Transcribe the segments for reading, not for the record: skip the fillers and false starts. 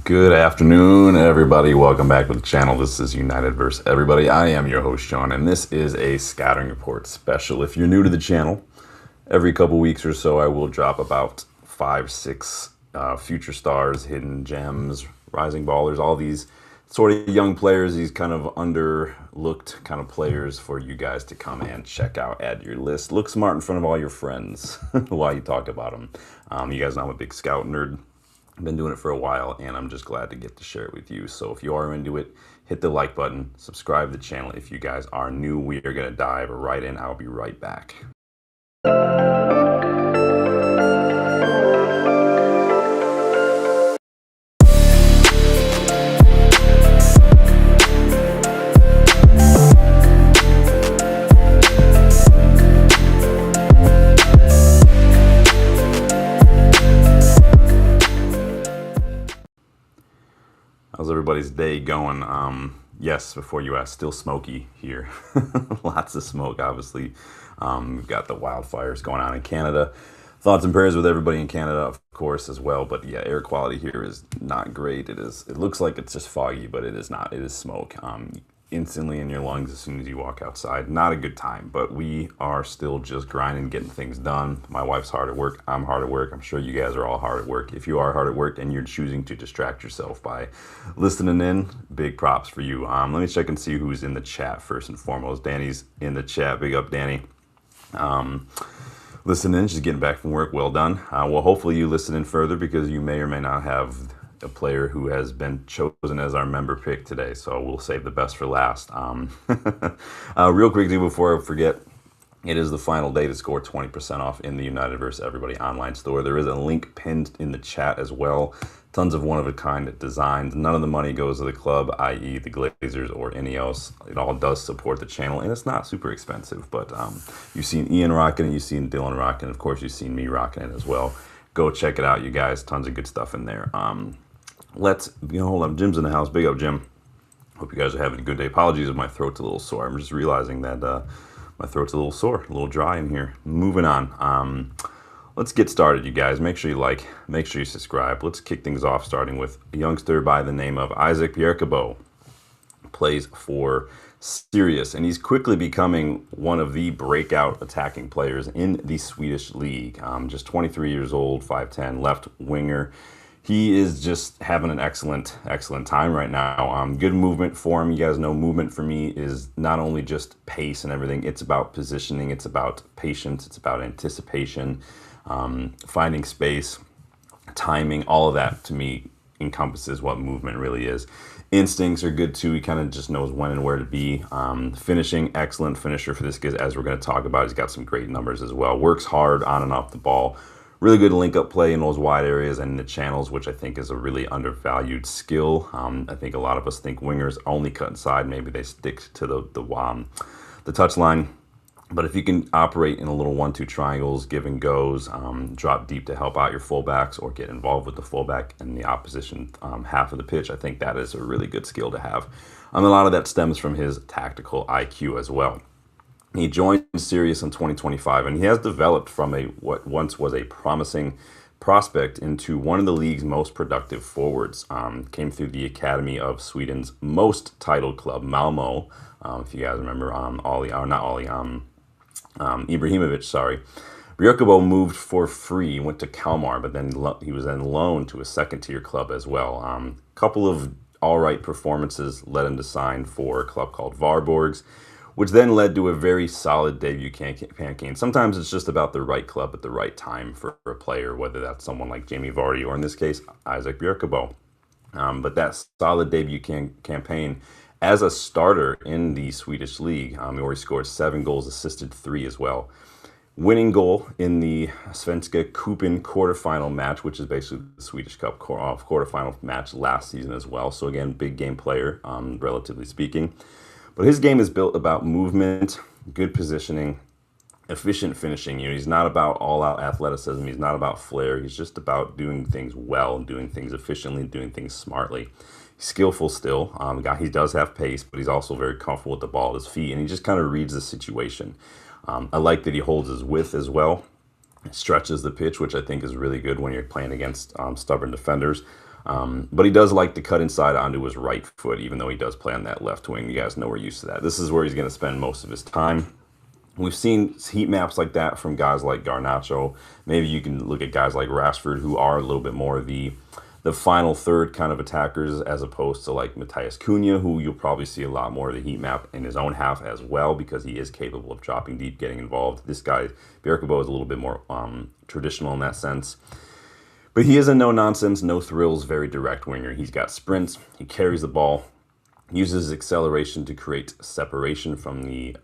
Good afternoon, everybody. Welcome back to the channel. This is United vs. Everybody. I am your host, Sean, and this is a scouting report special. If you're new to the channel, every couple weeks or so, I will drop about 5-6 future stars, hidden gems, rising ballers, all these sort of young players, these kind of underlooked kind of players for you guys to come and check out, add to your list. Look smart in front of all your friends while you talk about them. You guys know I'm a big scout nerd. I've been doing it for a while, and I'm just glad to get to share it with you. So if you are into it, hit the like button, subscribe to the channel. If you guys are new, we are going to dive right in. I'll be right back. How's everybody's day going? Yes, before you ask, still smoky here. Lots of smoke, obviously. We've got the wildfires going on in Canada. Thoughts and prayers with everybody in Canada, of course, as well. But yeah, air quality here is not great. It looks like it's just foggy, but it is not. It is smoke. Instantly in your lungs as soon as you walk outside. Not a good time, but we are still just grinding, getting things done. My wife's hard at work. I'm hard at work. I'm sure you guys are all hard at work. If you are hard at work and you're choosing to distract yourself by listening in, big props for you. Let me check and see who's in the chat first and foremost. Danny's in the chat. Big up, Danny. Listening, just getting back from work. Well done. Well, hopefully you listen in further because you may or may not have a player who has been chosen as our member pick today, so we'll save the best for last. Real quickly before I forget, it is the final day to score 20% off in the United vs. Everybody online store. There is a link pinned in the chat as well. Tons of one-of-a-kind designs. None of the money goes to the club, i.e. the Glazers or any else. It all does support the channel, and it's not super expensive, but you've seen Ian rocking it, you've seen Dylan rocking it, of course you've seen me rocking it as well. Go check it out, you guys. Tons of good stuff in there. Hold on, Jim's in the house. Big up, Jim. Hope you guys are having a good day. Apologies if my throat's a little sore. I'm just realizing that my throat's a little sore, a little dry in here. Moving on. Let's get started, you guys. Make sure you like, make sure you subscribe. Let's kick things off, starting with a youngster by the name of Isaac Bjerkebo. Plays for Sirius, and he's quickly becoming one of the breakout attacking players in the Swedish league. Just 23 years old, 5'10", left winger. He is just having an excellent time right now. Good movement for him. You guys know movement for me is not only just pace and everything. It's about positioning. It's about patience. It's about anticipation, finding space, timing. All of that to me encompasses what movement really is. Instincts are good too. He kind of just knows when and where to be. Finishing, excellent finisher for this guy, as we're going to talk about. He's got some great numbers as well. Works hard on and off the ball. Really good link-up play in those wide areas and in the channels, which I think is a really undervalued skill. I think a lot of us think wingers only cut inside. Maybe they stick to the touch line. But if you can operate in a little 1-2 triangles, give and goes, drop deep to help out your fullbacks or get involved with the fullback in the opposition half of the pitch, I think that is a really good skill to have. A lot of that stems from his tactical IQ as well. He joined Sirius in 2025, and he has developed from what once was a promising prospect into one of the league's most productive forwards. Came through the academy of Sweden's most titled club, Malmo. If you guys remember, Ibrahimovic, sorry. Bjerkebo moved for free, went to Kalmar, but then he was then loaned to a second-tier club as well. Couple of all-right performances led him to sign for a club called Varborgs, which then led to a very solid debut campaign. Sometimes it's just about the right club at the right time for a player, whether that's someone like Jamie Vardy or in this case, Isaac Bjerkebo. But that solid debut campaign as a starter in the Swedish league, where he scored 7 goals, assisted 3 as well. Winning goal in the Svenska Cupen quarterfinal match, which is basically the Swedish Cup quarterfinal match last season as well. So again, big game player, relatively speaking. But his game is built about movement, good positioning, efficient finishing. He's not about all-out athleticism. He's not about flair. He's just about doing things well, doing things efficiently, doing things smartly. He's skillful still. He does have pace, but he's also very comfortable with the ball at his feet, and he just kind of reads the situation. I like that he holds his width as well. Stretches the pitch, which I think is really good when you're playing against stubborn defenders. But he does like to cut inside onto his right foot, even though he does play on that left wing. You guys know we're used to that. This is where he's going to spend most of his time. We've seen heat maps like that from guys like Garnacho. Maybe you can look at guys like Rashford, who are a little bit more the final third kind of attackers, as opposed to like Matthias Cunha, who you'll probably see a lot more of the heat map in his own half as well, because he is capable of dropping deep, getting involved. This guy, Bjerkebo, is a little bit more traditional in that sense. But he is a no-nonsense, no-thrills, very direct winger. He's got sprints, he carries the ball, uses his acceleration to create separation from the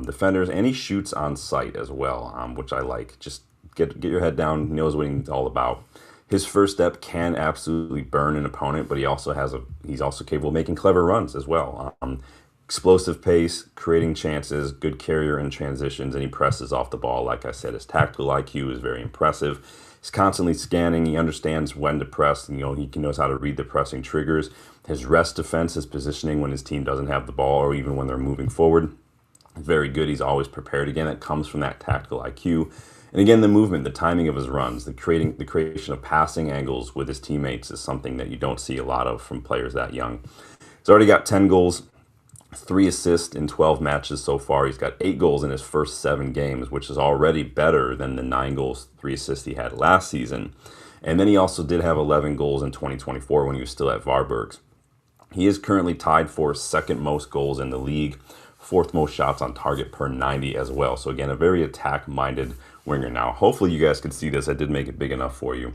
defenders, and he shoots on sight as well, which I like. Just get your head down, knows what he's all about. His first step can absolutely burn an opponent, but he's also capable of making clever runs as well. Explosive pace, creating chances, good carrier in transitions, and he presses off the ball. Like I said, his tactical IQ is very impressive. He's constantly scanning. He understands when to press. He knows how to read the pressing triggers. His rest defense, his positioning when his team doesn't have the ball or even when they're moving forward, very good. He's always prepared. Again, that comes from that tactical IQ. And again, the movement, the timing of his runs, the creation of passing angles with his teammates is something that you don't see a lot of from players that young. He's already got 10 goals, 3 assists in 12 matches so far. He's got 8 goals in his first 7 games, which is already better than the 9 goals, 3 assists he had last season. And then he also did have 11 goals in 2024 when he was still at Varbergs. He is currently tied for second most goals in the league, 4th most shots on target per 90 as well. So again, a very attack-minded winger. Now, hopefully you guys can see this. I did make it big enough for you.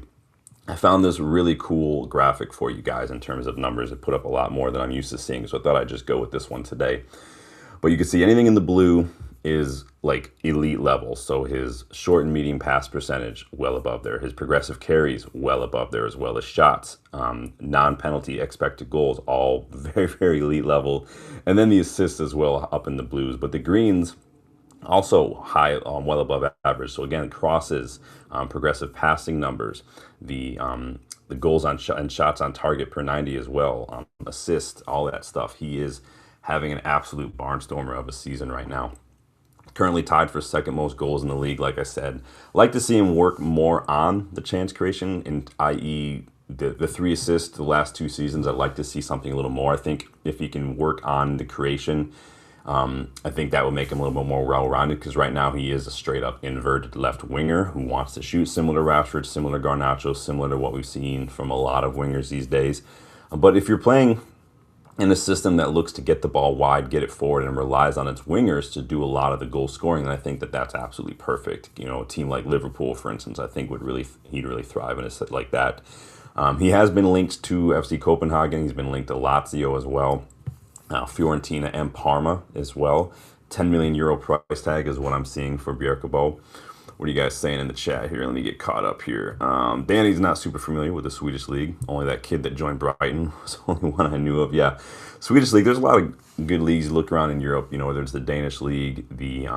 I found this really cool graphic for you guys in terms of numbers. It put up a lot more than I'm used to seeing, so I thought I'd just go with this one today. But you can see anything in the blue is like elite level. So his short and medium pass percentage, well above there. His progressive carries, well above there, as well as shots. Non-penalty expected goals, all very, very elite level. And then the assists as well up in the blues. But the greens, also high, well above average. So again, crosses, progressive passing numbers, the goals and shots on target per 90 as well, assists, all that stuff. He is having an absolute barnstormer of a season right now. Currently tied for second most goals in the league, like I said. Like to see him work more on the chance creation, i.e. the 3 assists the last 2 seasons. I'd like to see something a little more. I think if he can work on the creation, I think that would make him a little bit more well-rounded, because right now he is a straight-up inverted left winger who wants to shoot, similar to Rashford, similar to Garnacho, similar to what we've seen from a lot of wingers these days. But if you're playing in a system that looks to get the ball wide, get it forward, and relies on its wingers to do a lot of the goal scoring, and I think that that's absolutely perfect. A team like Liverpool, for instance, I think he'd really thrive in a set like that. He has been linked to FC Copenhagen. He's been linked to Lazio as well. Fiorentina and Parma as well. 10 million euro price tag is what I'm seeing for Bjerkebo. What are you guys saying in the chat here? Let me get caught up here. Danny's not super familiar with the Swedish league. Only that kid that joined Brighton was the only one I knew of. Yeah, Swedish league. There's a lot of good leagues. You look around in Europe, whether it's the Danish league, the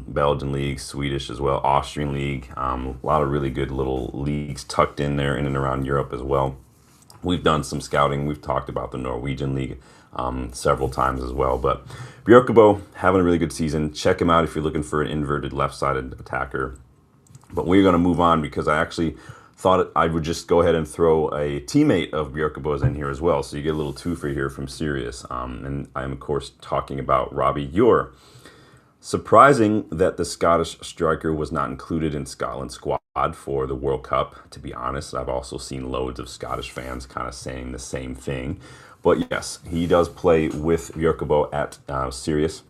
Belgian league, Swedish as well, Austrian league. A lot of really good little leagues tucked in there in and around Europe as well. We've done some scouting. We've talked about the Norwegian league several times as well. But Bjerkebo having a really good season. Check him out if you're looking for an inverted left-sided attacker. But we're going to move on, because I actually thought I would just go ahead and throw a teammate of Bjerkebo's in here as well. So you get a little twofer here from Sirius. And I'm, of course, talking about Robbie Ure. Surprising that the Scottish striker was not included in Scotland's squad for the World Cup, to be honest. I've also seen loads of Scottish fans kind of saying the same thing. But yes, he does play with Bjerkebo at Sirius.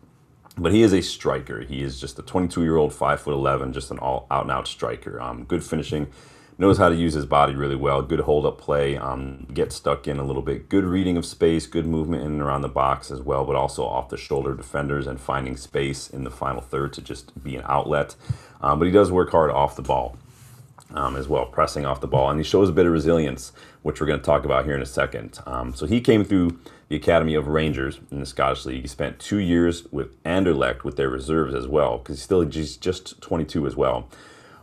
But he is a striker. He is just a 22-year-old, 5'11", just an all-out-and-out striker. Good finishing, knows how to use his body really well. Good hold-up play, gets stuck in a little bit. Good reading of space, good movement in and around the box as well, but also off-the-shoulder defenders and finding space in the final third to just be an outlet. But he does work hard off the ball as well, pressing off the ball. And he shows a bit of resilience, which we're going to talk about here in a second. So he came through the Academy of Rangers in the Scottish League. He spent 2 years with Anderlecht with their reserves as well, because he's just 22 as well.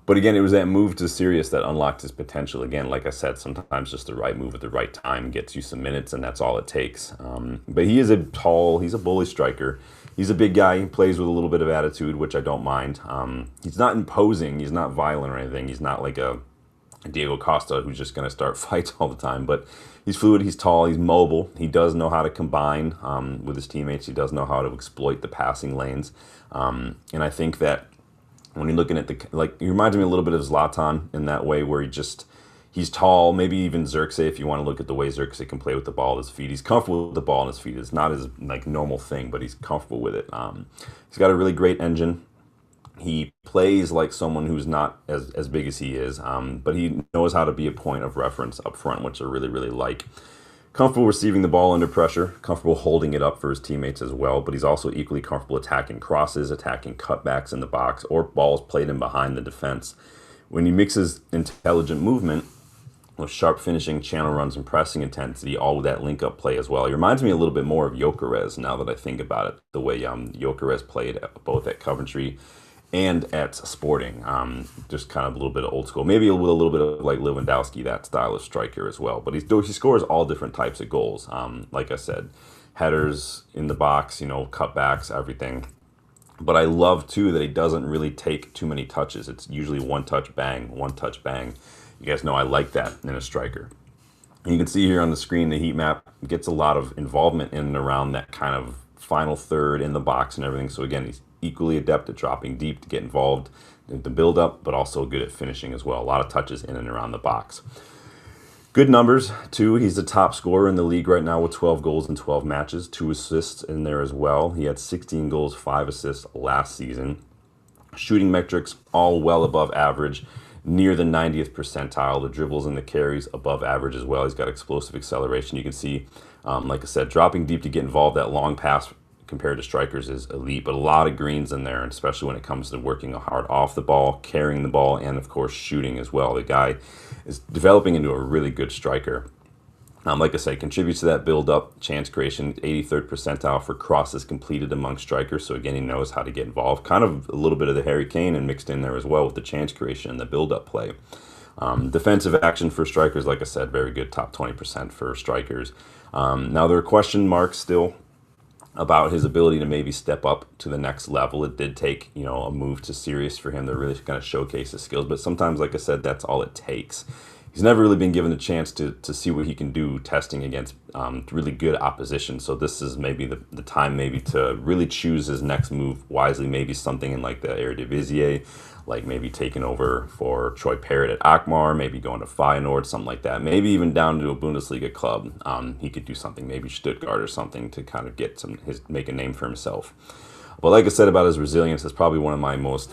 But again, it was that move to Sirius that unlocked his potential. Again, like I said, sometimes just the right move at the right time gets you some minutes, and that's all it takes. But he's a bully striker. He's a big guy. He plays with a little bit of attitude, which I don't mind. He's not imposing. He's not violent or anything. He's not like a Diego Costa, who's just going to start fights all the time. But he's fluid, he's tall, he's mobile. He does know how to combine with his teammates. He does know how to exploit the passing lanes. And I think that when you're looking at he reminds me a little bit of Zlatan in that way, where he's tall, maybe even Xerxes, if you want to look at the way Xerxes can play with the ball at his feet. He's comfortable with the ball on his feet. It's not his normal thing, but he's comfortable with it. He's got a really great engine. He plays like someone who's not as big as he is, but he knows how to be a point of reference up front, which I really, really like. Comfortable receiving the ball under pressure, comfortable holding it up for his teammates as well, but he's also equally comfortable attacking crosses, attacking cutbacks in the box, or balls played in behind the defense. When he mixes intelligent movement with sharp finishing, channel runs, and pressing intensity, all with that link-up play as well. He reminds me a little bit more of Gyökeres now that I think about it, the way Gyökeres played both at Coventry and at Sporting. Just kind of a little bit of old school. Maybe with a little bit of like Lewandowski, that style of striker as well. But he scores all different types of goals. Like I said, headers in the box, cutbacks, everything. But I love, too, that he doesn't really take too many touches. It's usually one touch, bang, one touch, bang. You guys know I like that in a striker. And you can see here on the screen, the heat map gets a lot of involvement in and around that kind of final third in the box and everything. So again, he's equally adept at dropping deep to get involved in the build-up, but also good at finishing as well. A lot of touches in and around the box. Good numbers, too. He's the top scorer in the league right now with 12 goals in 12 matches, 2 assists in there as well. He had 16 goals, 5 assists last season. Shooting metrics, all well above average, near the 90th percentile. The dribbles and the carries above average as well. He's got explosive acceleration. You can see, like I said, dropping deep to get involved. That long pass compared to strikers is elite, but a lot of greens in there, and especially when it comes to working hard off the ball, carrying the ball, and of course shooting as well. The guy is developing into a really good striker. Like I said, contributes to that build-up, chance creation, 83rd percentile for crosses completed among strikers. So again, he knows how to get involved. Kind of a little bit of the Harry Kane and mixed in there as well with the chance creation and the build-up play. Defensive action for strikers, like I said, very good, top 20% for strikers. Now there are question marks still about his ability to maybe step up to the next level. It did take, a move to Sirius for him to really kind of showcase his skills. But sometimes, like I said, that's all it takes. He's never really been given the chance to see what he can do testing against really good opposition. So this is maybe the time maybe to really choose his next move wisely. Maybe something in like the Eredivisie, like maybe taking over for Troy Parrott at Akmar, maybe going to Feyenoord, something like that. Maybe even down to a Bundesliga club. He could do something, maybe Stuttgart or something, to kind of get make a name for himself. But like I said about his resilience, that's probably one of my most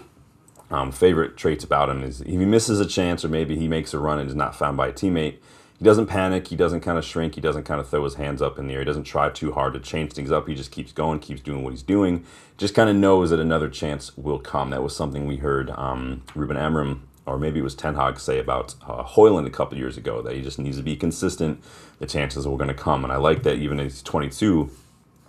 favorite traits about him is if he misses a chance or maybe he makes a run and is not found by a teammate, he doesn't panic, he doesn't kind of shrink, he doesn't kind of throw his hands up in the air, he doesn't try too hard to change things up, he just keeps going, keeps doing what he's doing, just kind of knows that another chance will come. That was something we heard Ruben Amorim, or maybe it was Ten Hag, say about Højlund a couple years ago, that he just needs to be consistent, the chances are going to come. And I like that even at he's 22,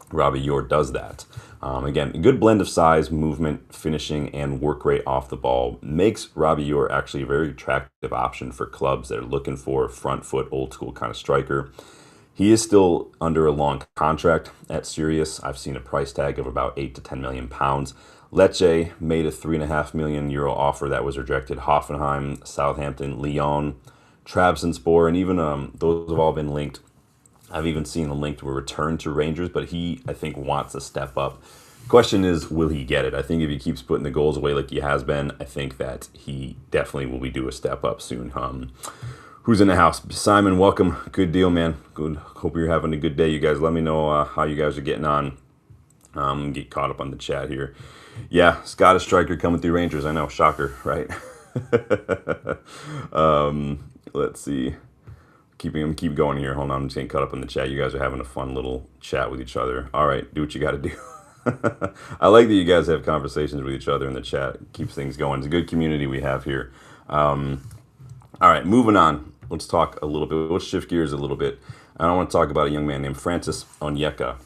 Rabiot does that. Again, a good blend of size, movement, finishing, and work rate off the ball makes Rabiot actually a very attractive option for clubs that are looking for a front foot, old school kind of striker. He is still under a long contract at Sirius. I've seen a price tag of about 8 to 10 million pounds. Lecce made a €3.5 million offer that was rejected. Hoffenheim, Southampton, Lyon, Trabzonspor, and even those have all been linked. I've even seen a link to a return to Rangers, but he, I think, wants to step up. Question is, will he get it? I think if he keeps putting the goals away like he has been, I think that he definitely will do a step up soon. Who's in the house? Simon, welcome. Good deal, man. Good. Hope you're having a good day. You guys, let me know how you guys are getting on. Get caught up on the chat here. Yeah, Scottish striker coming through Rangers. I know, shocker, right? Let's see. Keep going here. Hold on, I'm just getting caught up in the chat. You guys are having a fun little chat with each other. All right, do what you got to do. I like that you guys have conversations with each other in the chat. It keeps things going. It's a good community we have here. All right, moving on. Let's talk a little bit. Let's shift gears a little bit. I want to talk about a young man named Francis Onyeka.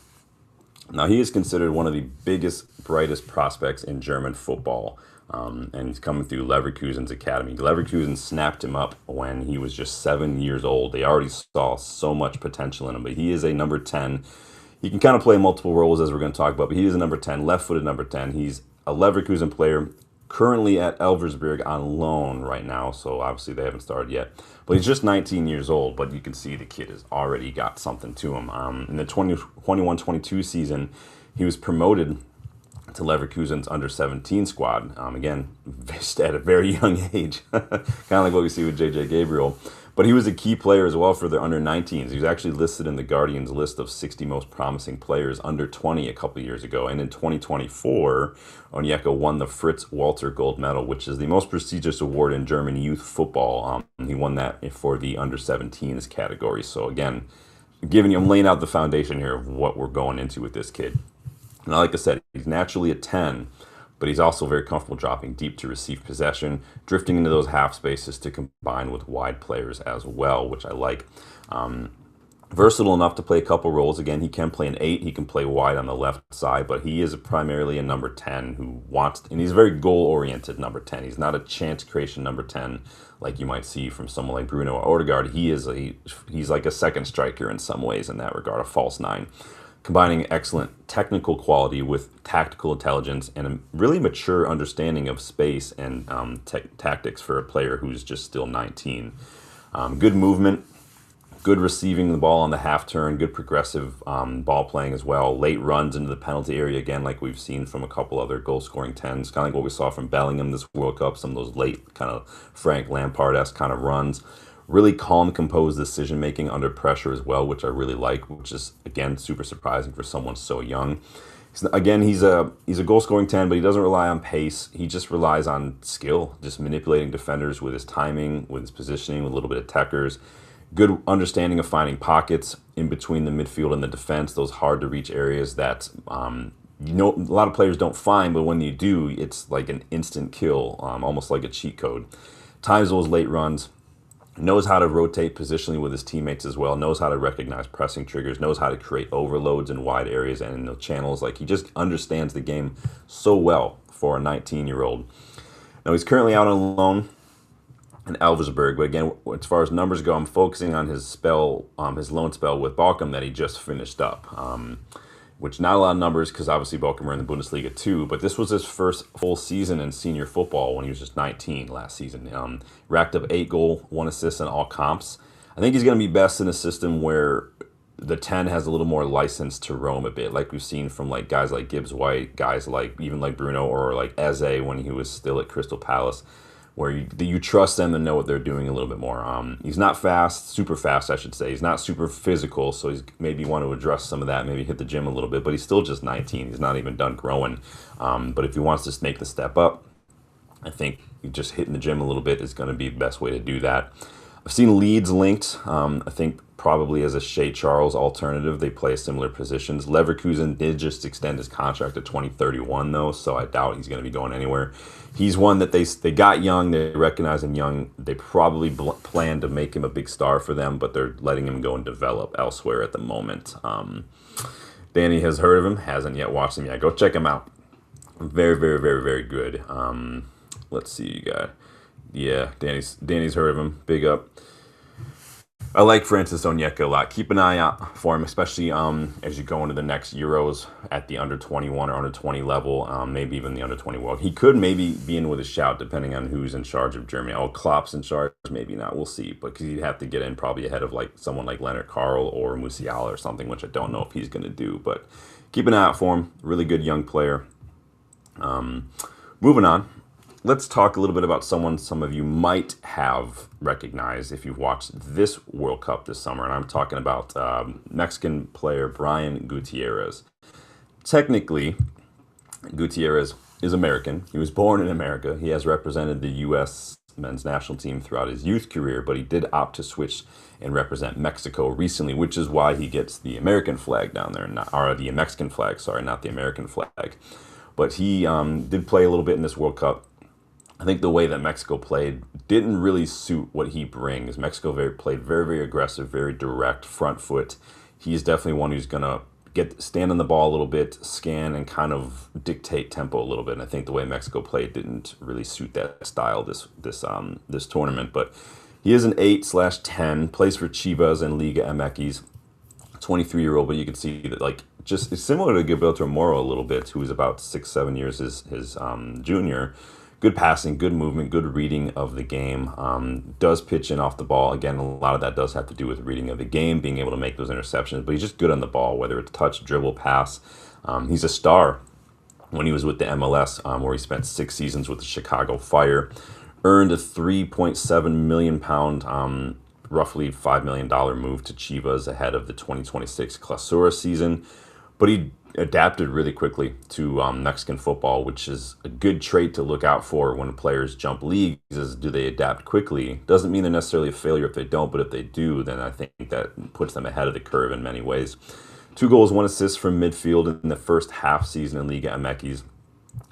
Now, he is considered one of the biggest, brightest prospects in German football. And he's coming through Leverkusen's academy. Leverkusen snapped him up when he was just 7 years old. They already saw so much potential in him, but he is a number 10. He can kind of play multiple roles, as we're going to talk about, but he is a number 10, left-footed number 10. He's a Leverkusen player, currently at Elversberg on loan right now, so obviously they haven't started yet. But he's just 19 years old, but you can see the kid has already got something to him. In the 2021-22 season, he was promoted to Leverkusen's under 17 squad. Again, just at a very young age, kind of like what we see with JJ Gabriel. But he was a key player as well for the under 19s. He was actually listed in the Guardian's list of 60 most promising players under 20 a couple of years ago. And in 2024, Onyeka won the Fritz Walter Gold Medal, which is the most prestigious award in German youth football. He won that for the under 17s category. So again, I'm laying out the foundation here of what we're going into with this kid. And like I said, he's naturally a 10, but he's also very comfortable dropping deep to receive possession, drifting into those half spaces to combine with wide players as well, which I like. Versatile enough to play a couple roles. Again, he can play an 8, he can play wide on the left side, but he is primarily a number 10 who wants, and he's a very goal-oriented number 10. He's not a chance creation number 10 like you might see from someone like Bruno or Odegaard. He's like a second striker in some ways in that regard, a false 9. Combining excellent technical quality with tactical intelligence and a really mature understanding of space and tactics for a player who's just still 19. Good movement, good receiving the ball on the half turn, good progressive ball playing as well. Late runs into the penalty area, again, like we've seen from a couple other goal-scoring 10s. Kind of like what we saw from Bellingham this World Cup, some of those late kind of Frank Lampard-esque kind of runs. Really calm, composed decision-making under pressure as well, which I really like, which is, again, super surprising for someone so young. He's a goal-scoring 10, but he doesn't rely on pace. He just relies on skill, just manipulating defenders with his timing, with his positioning, with a little bit of techers. Good understanding of finding pockets in between the midfield and the defense, those hard-to-reach areas that a lot of players don't find, but when you do, it's like an instant kill, almost like a cheat code. Times those late runs. Knows how to rotate positionally with his teammates as well, knows how to recognize pressing triggers, knows how to create overloads in wide areas and in the channels. Like, he just understands the game so well for a 19-year-old. Now, he's currently out on loan in Elversberg, but again, as far as numbers go, I'm focusing on his loan spell with Bochum that he just finished up. Which not a lot of numbers because obviously Bochum are in the Bundesliga too, but this was his first full season in senior football when he was just 19 last season. Racked up 8 goals, 1 assist in all comps. I think he's going to be best in a system where the 10 has a little more license to roam a bit, like we've seen from like guys like Gibbs White, guys like even like Bruno or like Eze when he was still at Crystal Palace, where you trust them and know what they're doing a little bit more. He's not fast, super fast, I should say. He's not super physical, so he's maybe want to address some of that, maybe hit the gym a little bit, but he's still just 19. He's not even done growing. But if he wants to make the step up, I think just hitting the gym a little bit is going to be the best way to do that. I've seen Leeds linked. I think probably as a Shea Charles alternative. They play similar positions. Leverkusen did just extend his contract to 2031, though, so I doubt he's going to be going anywhere. He's one that they got young. They recognize him young. They probably plan to make him a big star for them, but they're letting him go and develop elsewhere at the moment. Danny has heard of him, hasn't yet watched him yet. Go check him out. Very, very, very, very good. Let's see, you got... Yeah, Danny's heard of him. Big up. I like Francis Onyeka a lot. Keep an eye out for him, especially as you go into the next Euros at the under 21 or under 20 level, maybe even the under 20 world. He could maybe be in with a shout depending on who's in charge of Germany. Oh, Klopp's in charge, maybe not. We'll see. But because you'd have to get in probably ahead of like someone like Leonard Carl or Musiala or something, which I don't know if he's going to do. But keep an eye out for him. Really good young player. Moving on. Let's talk a little bit about someone some of you might have recognized if you've watched this World Cup this summer. And I'm talking about Mexican player Brian Gutierrez. Technically, Gutierrez is American. He was born in America. He has represented the U.S. men's national team throughout his youth career, but he did opt to switch and represent Mexico recently, which is why he gets the American flag down there, or the Mexican flag, sorry, not the American flag. But he did play a little bit in this World Cup. I think the way that Mexico played didn't really suit what he brings. Mexico played very, very aggressive, very direct, front foot. He's definitely one who's going to stand on the ball a little bit, scan, and kind of dictate tempo a little bit. And I think the way Mexico played didn't really suit that style this tournament. But he is an 8/10, plays for Chivas and Liga MX. 23-year-old, but you can see that like just it's similar to Gilberto Moro a little bit, who is about 6-7 years his junior. good passing, good movement, good reading of the game. Does pitch in off the ball. Again, a lot of that does have to do with reading of the game, being able to make those interceptions. But he's just good on the ball, whether it's touch, dribble, pass. He's a star when he was with the MLS, where he spent 6 seasons with the Chicago Fire. Earned a £3.7 million, roughly $5 million move to Chivas ahead of the 2026 Clausura season. But he adapted really quickly to Mexican football, which is a good trait to look out for when players jump leagues, is do they adapt quickly? Doesn't mean they're necessarily a failure if they don't, but if they do, then I think that puts them ahead of the curve in many ways. 2 goals, 1 assist from midfield in the first half season in Liga MX.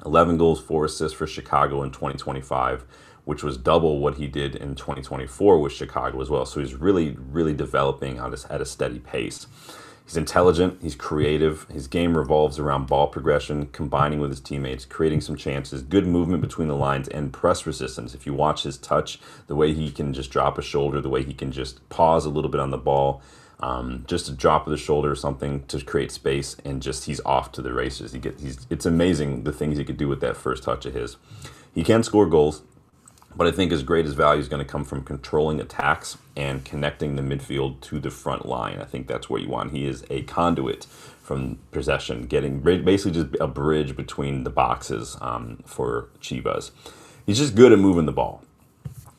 11 goals, 4 assists for Chicago in 2025, which was double what he did in 2024 with Chicago as well. So he's really, really developing at a steady pace. He's intelligent, he's creative, his game revolves around ball progression, combining with his teammates, creating some chances, good movement between the lines, and press resistance. If you watch his touch, the way he can just drop a shoulder, the way he can just pause a little bit on the ball, just a drop of the shoulder or something to create space, and just he's off to the races. It's amazing the things he could do with that first touch of his. He can score goals, but I think his greatest value is going to come from controlling attacks and connecting the midfield to the front line. I think that's what you want. He is a conduit from possession, getting basically just a bridge between the boxes for Chivas. He's just good at moving the ball.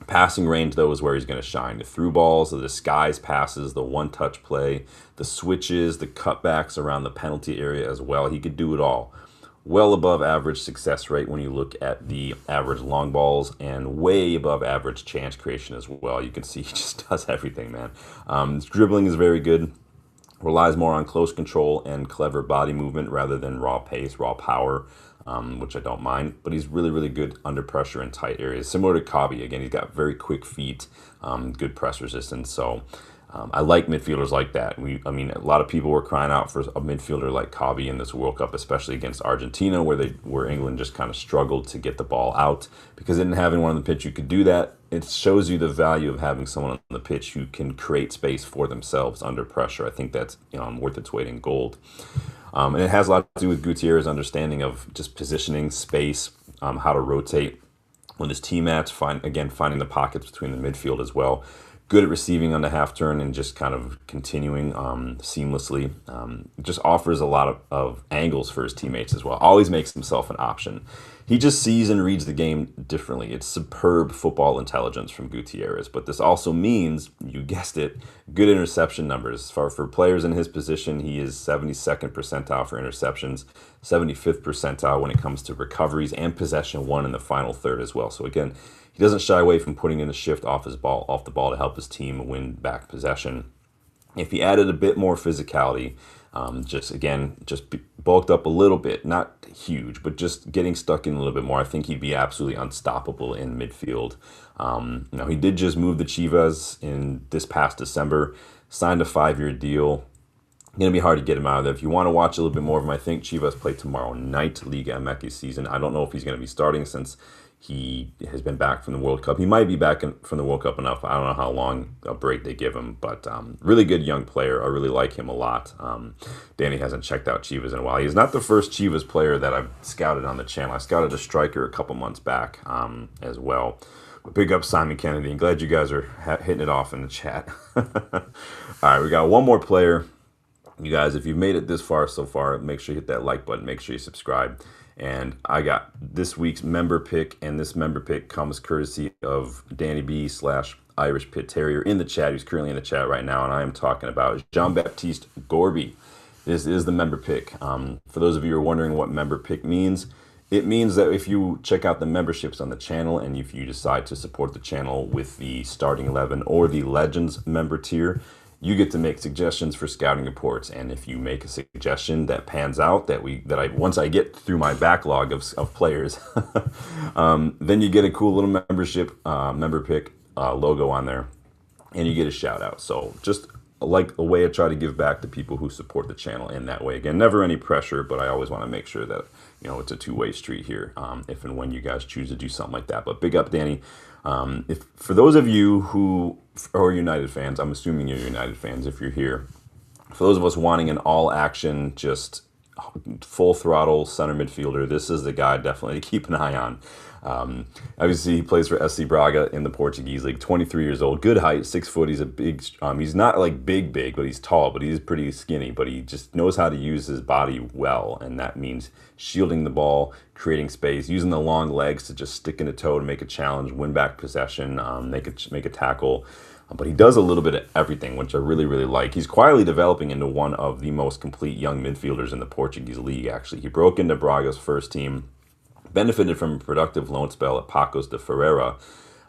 Passing range, though, is where he's going to shine. The through balls, the disguise passes, the one-touch play, the switches, the cutbacks around the penalty area as well. He could do it all. Well above average success rate when you look at the average long balls, and way above average chance creation as well. You can see he just does everything, man. His dribbling is very good. Relies more on close control and clever body movement rather than raw pace, raw power, which I don't mind. But he's really, really good under pressure in tight areas. Similar to Kabi. Again, he's got very quick feet, good press resistance. So I like midfielders like that. I mean, a lot of people were crying out for a midfielder like Kabi in this World Cup, especially against Argentina, where England just kind of struggled to get the ball out because they didn't have anyone on the pitch who could do that. It shows you the value of having someone on the pitch who can create space for themselves under pressure. I think that's worth its weight in gold. And it has a lot to do with Gutierrez's understanding of just positioning, space, how to rotate with his teammates, finding the pockets between the midfield as well. Good at receiving on the half turn and just kind of continuing seamlessly. Just offers a lot of angles for his teammates as well. Always makes himself an option. He just sees and reads the game differently. It's superb football intelligence from Gutierrez. But this also means, you guessed it, good interception numbers. For players in his position, he is 72nd percentile for interceptions, 75th percentile when it comes to recoveries, and possession won in the final third as well. So again, he doesn't shy away from putting in a shift off the ball to help his team win back possession. If he added a bit more physicality, just bulked up a little bit, not huge, but just getting stuck in a little bit more, I think he'd be absolutely unstoppable in midfield. He did just move the Chivas in this past December, signed a 5-year deal. Going to be hard to get him out of there. If you want to watch a little bit more of him, I think Chivas play tomorrow night, Liga MX season. I don't know if he's going to be starting since he has been back from the World Cup. He might be back from the World Cup enough. I don't know how long a break they give him, but really good young player. I really like him a lot. Danny hasn't checked out Chivas in a while. He's not the first Chivas player that I've scouted on the channel. I scouted a striker a couple months back as well. But big up Simon Kennedy. I'm glad you guys are hitting it off in the chat. All right, we got one more player. You guys, if you've made it this far so far, make sure you hit that like button. Make sure you subscribe. And I got this week's member pick, and this member pick comes courtesy of Danny B / Irish Pit Terrier in the chat. He's currently in the chat right now, and I am talking about Jean-Baptiste Gorby. This is the member pick. For those of you who are wondering what member pick means, it means that if you check out the memberships on the channel, and if you decide to support the channel with the starting 11 or the Legends member tier, you get to make suggestions for scouting reports. And if you make a suggestion that pans out, once I get through my backlog of players, then you get a cool little member pick logo on there, and you get a shout out. So just like a way I try to give back to people who support the channel in that way. Again, never any pressure, but I always want to make sure that it's a two-way street here, if and when you guys choose to do something like that. But big up, Danny. If for those of you who are United fans, I'm assuming you're United fans if you're here. For those of us wanting an all-action, just full throttle center midfielder. This is the guy definitely to keep an eye on. Obviously, he plays for SC Braga in the Portuguese league. 23 years old, good height, 6 foot. He's a big. He's not like big, but he's tall. But he's pretty skinny. But he just knows how to use his body well, and that means shielding the ball, creating space, using the long legs to just stick in a toe to make a challenge, win back possession, make a tackle. But he does a little bit of everything, which I really, really like. He's quietly developing into one of the most complete young midfielders in the Portuguese league, actually. He broke into Braga's first team, benefited from a productive loan spell at Pacos de Ferreira,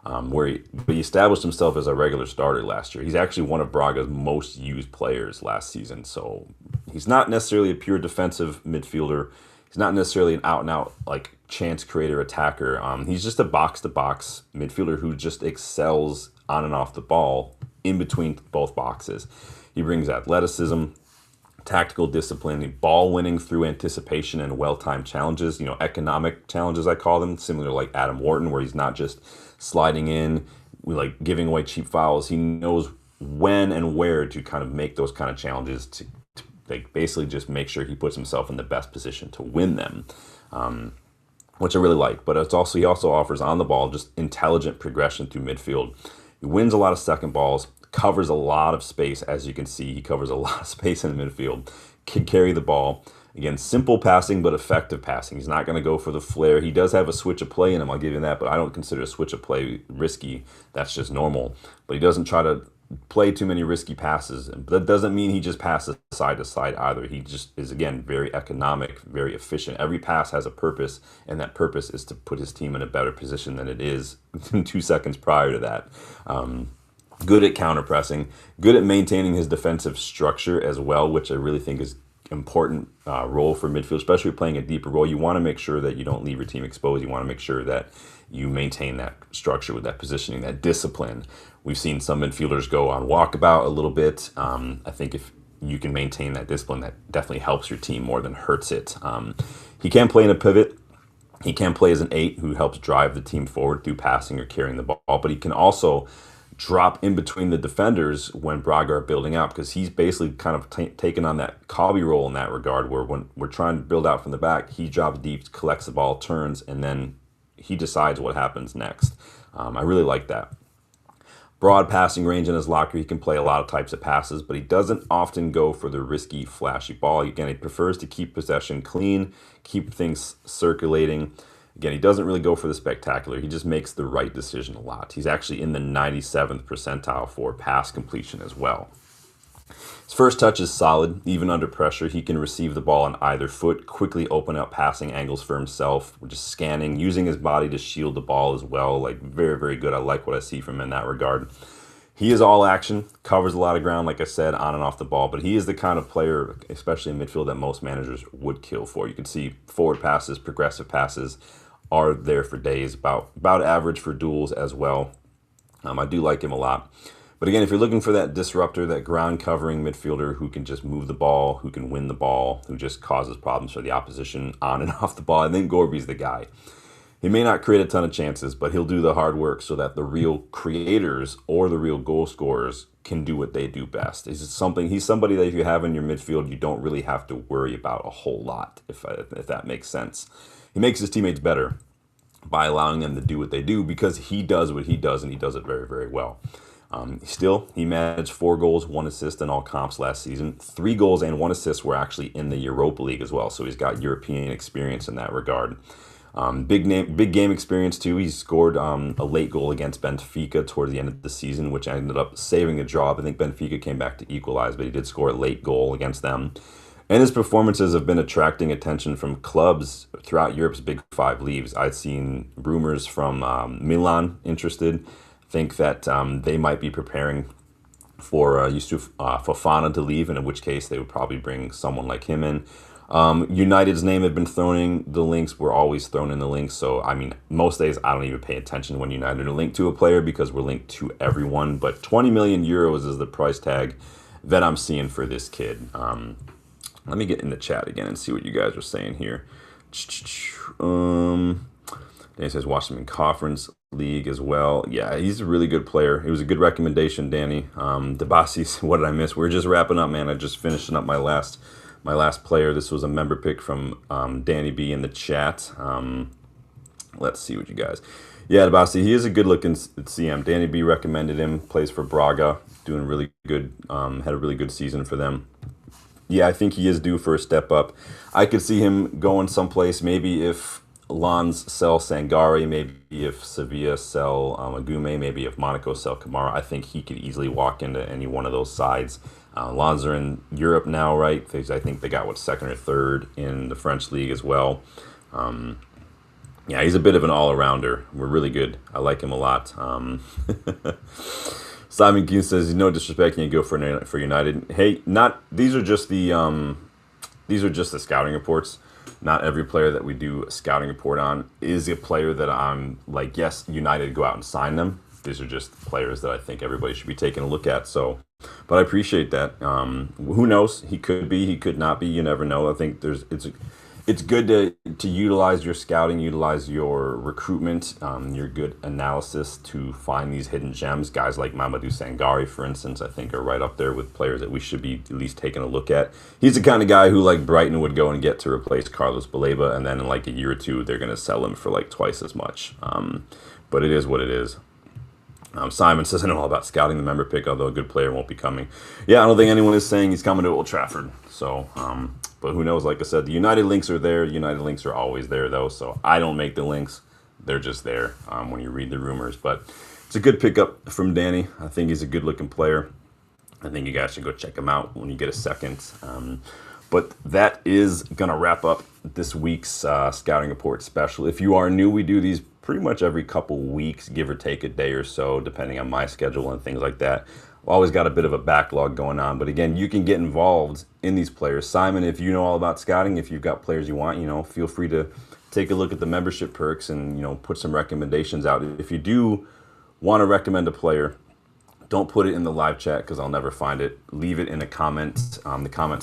but he established himself as a regular starter last year. He's actually one of Braga's most used players last season. So he's not necessarily a pure defensive midfielder. He's not necessarily an out-and-out like chance creator attacker. He's just a box-to-box midfielder who just excels on and off the ball in between both boxes. He brings athleticism, tactical discipline, ball winning through anticipation and well-timed challenges, economic challenges I call them, similar to like Adam Wharton, where he's not just sliding in, like giving away cheap fouls. He knows when and where to kind of make those kind of challenges to like basically just make sure he puts himself in the best position to win them. Which I really like, but he also offers on the ball just intelligent progression through midfield. He wins a lot of second balls, covers a lot of space. As you can see, he covers a lot of space in the midfield, can carry the ball. Again, simple passing, but effective passing. He's not going to go for the flair. He does have a switch of play in him, I'll give you that, but I don't consider a switch of play risky. That's just normal. But he doesn't try to play too many risky passes. But that doesn't mean he just passes side to side either. He just is, again, very economic, very efficient. Every pass has a purpose, and that purpose is to put his team in a better position than it is 2 seconds prior to that. Good at counter pressing, good at maintaining his defensive structure as well, which I really think is important role for midfield, especially playing a deeper role. You want to make sure that you don't leave your team exposed. You want to make sure that you maintain that structure with that positioning, that discipline. We've seen some midfielders go on walkabout a little bit. I think if you can maintain that discipline, that definitely helps your team more than hurts it. He can play in a pivot. He can play as an 8 who helps drive the team forward through passing or carrying the ball, but he can also drop in between the defenders when Braga are building out, because he's basically kind of taken on that Colby role in that regard, where when we're trying to build out from the back, he drops deep, collects the ball, turns, and then he decides what happens next. I really like that. Broad passing range in his locker. He can play a lot of types of passes, but he doesn't often go for the risky, flashy ball. Again, he prefers to keep possession clean, keep things circulating. Again, he doesn't really go for the spectacular. He just makes the right decision a lot. He's actually in the 97th percentile for pass completion as well. His first touch is solid. Even under pressure, he can receive the ball on either foot, quickly open up passing angles for himself, just scanning, using his body to shield the ball as well. Like, very, very good. I like what I see from him in that regard. He is all action, covers a lot of ground, like I said, on and off the ball, but he is the kind of player, especially in midfield, that most managers would kill for. You can see forward passes, progressive passes are there for days, about average for duels as well. I do like him a lot. But again, if you're looking for that disruptor, that ground covering midfielder who can just move the ball, who can win the ball, who just causes problems for the opposition on and off the ball, I think Gorby's the guy. He may not create a ton of chances, but he'll do the hard work so that the real creators or the real goal scorers can do what they do best. He's somebody that if you have in your midfield, you don't really have to worry about a whole lot, if that makes sense. He makes his teammates better by allowing them to do what they do, because he does what he does, and he does it very, very well. He managed 4 goals, 1 assist in all comps last season. 3 goals and 1 assist were actually in the Europa League as well, so he's got European experience in that regard. Big game experience too. He scored a late goal against Benfica toward the end of the season, which ended up saving a draw. I think Benfica came back to equalize, but he did score a late goal against them. And his performances have been attracting attention from clubs throughout Europe's Big 5 leagues. I've seen rumors from Milan interested. Think that they might be preparing for Yusuf Fofana to leave, and in which case they would probably bring someone like him in. United's name had been thrown in the links. We're always thrown in the links. So, I mean, most days I don't even pay attention when United are linked to a player, because we're linked to everyone. But 20 million euros is the price tag that I'm seeing for this kid. Let me get in the chat again and see what you guys are saying here. Danny says watch him in Conference League as well. Yeah, he's a really good player. It was a good recommendation, Danny. Debasi's, what did I miss? We're just wrapping up, man. I just finishing up my last my last player. This was a member pick from Danny B in the chat. Let's see what you guys. Yeah, Basti, he is a good looking CM. Danny B recommended him. Plays for Braga, doing really good. Had a really good season for them. Yeah, I think he is due for a step up. I could see him going someplace. Maybe if Lens sell Sangare, maybe if Sevilla sell Agume, maybe if Monaco sell Kamara. I think he could easily walk into any one of those sides. Lens are in Europe now, right? I think they got, what, second or third in the French league as well. Yeah, he's a bit of an all-arounder. We're really good. I like him a lot. Simon Kuhn says, "No disrespect, can you go for United?" Hey, not these are just the scouting reports. Not every player that we do a scouting report on is a player that I'm like, yes, United, go out and sign them. These are just players that I think everybody should be taking a look at. So, but I appreciate that. Who knows? He could be, he could not be. You never know. I think it's good to utilize your scouting, utilize your recruitment, your good analysis to find these hidden gems. Guys like Mamadou Sangare, for instance, I think are right up there with players that we should be at least taking a look at. He's the kind of guy who, like, Brighton would go and get to replace Carlos Baleba, and then in like a year or two, they're going to sell him for like twice as much. But it is what it is. Simon says, "I know all about scouting the member pick, although a good player won't be coming." Yeah, I don't think anyone is saying he's coming to Old Trafford. So, but who knows? Like I said, the United links are there. United links are always there, though. So I don't make the links. They're just there when you read the rumors. But it's a good pickup from Danny. I think he's a good-looking player. I think you guys should go check him out when you get a second. But that is going to wrap up this week's scouting report special. If you are new, we do these pretty much every couple weeks, give or take a day or so, depending on my schedule and things like that. I've always got a bit of a backlog going on. But again, you can get involved in these players. Simon, if you know all about scouting, if you've got players you want, feel free to take a look at the membership perks and, put some recommendations out. If you do want to recommend a player, don't put it in the live chat because I'll never find it. Leave it in the comments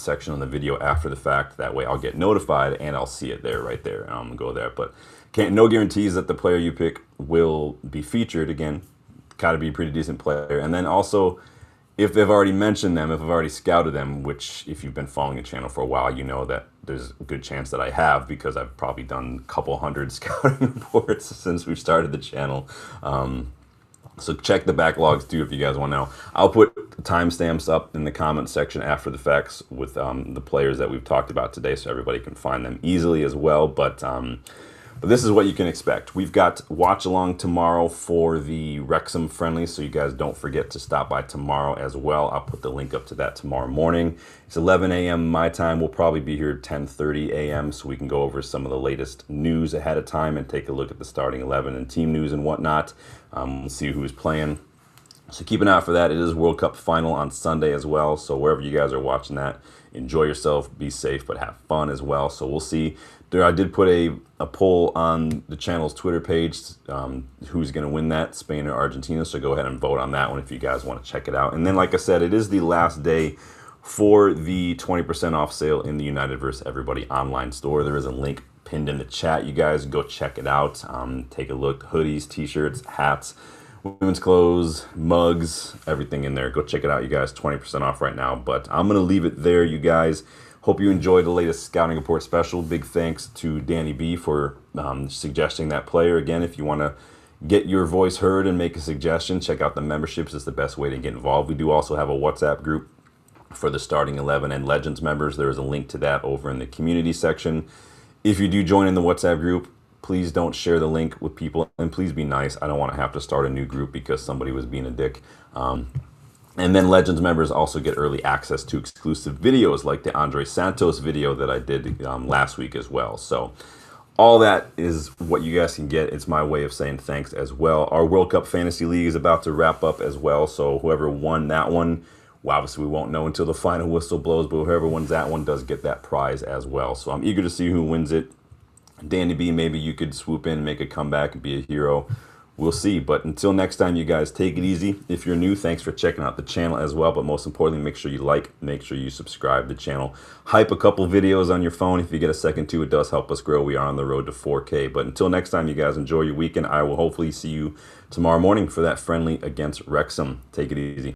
section on the video after the fact. That way I'll get notified and I'll see it there, right there. Go there. But no guarantees that the player you pick will be featured. Again, got to be a pretty decent player. And then also, if they've already mentioned them, if I've already scouted them, which if you've been following the channel for a while, you know that there's a good chance that I have because I've probably done a couple hundred scouting reports since we started the channel. So check the backlogs too if you guys want to know. I'll put timestamps up in the comment section after the facts with the players that we've talked about today so everybody can find them easily as well. But this is what you can expect. We've got watch along tomorrow for the Wrexham friendly, so you guys don't forget to stop by tomorrow as well. I'll put the link up to that tomorrow morning. It's 11 a.m. my time. We'll probably be here at 10:30 a.m. so we can go over some of the latest news ahead of time and take a look at the starting 11 and team news and whatnot. We'll see who's playing. So keep an eye out for that. It is World Cup final on Sunday as well. So wherever you guys are watching that, enjoy yourself, be safe, but have fun as well. So we'll see. I did put a poll on the channel's Twitter page, who's going to win that, Spain or Argentina. So go ahead and vote on that one if you guys want to check it out. And then, like I said, it is the last day for the 20% off sale in the United vs. Everybody online store. There is a link pinned in the chat. You guys go check it out. Take a look. Hoodies, t-shirts, hats, women's clothes, mugs, everything in there. Go check it out, you guys. 20% off right now. But I'm going to leave it there, you guys. Hope you enjoyed the latest scouting report special. Big thanks to Danny B for suggesting that player. Again, if you want to get your voice heard and make a suggestion, check out the memberships. It's the best way to get involved. We do also have a WhatsApp group for the starting 11 and Legends members. There is a link to that over in the community section. If you do join in the WhatsApp group, please don't share the link with people, and please be nice. I don't want to have to start a new group because somebody was being a dick. And then Legends members also get early access to exclusive videos like the Andre Santos video that I did last week as well. So all that is what you guys can get. It's my way of saying thanks as well. Our World Cup Fantasy League is about to wrap up as well. So whoever won that one, well, obviously we won't know until the final whistle blows, but whoever wins that one does get that prize as well. So I'm eager to see who wins it. Danny B, maybe you could swoop in, make a comeback, and be a hero. We'll see. But until next time, you guys, take it easy. If you're new, thanks for checking out the channel as well. But most importantly, make sure you like, make sure you subscribe to the channel. Hype a couple videos on your phone if you get a second to. It does help us grow. We are on the road to 4K. But until next time, you guys, enjoy your weekend. I will hopefully see you tomorrow morning for that friendly against Wrexham. Take it easy.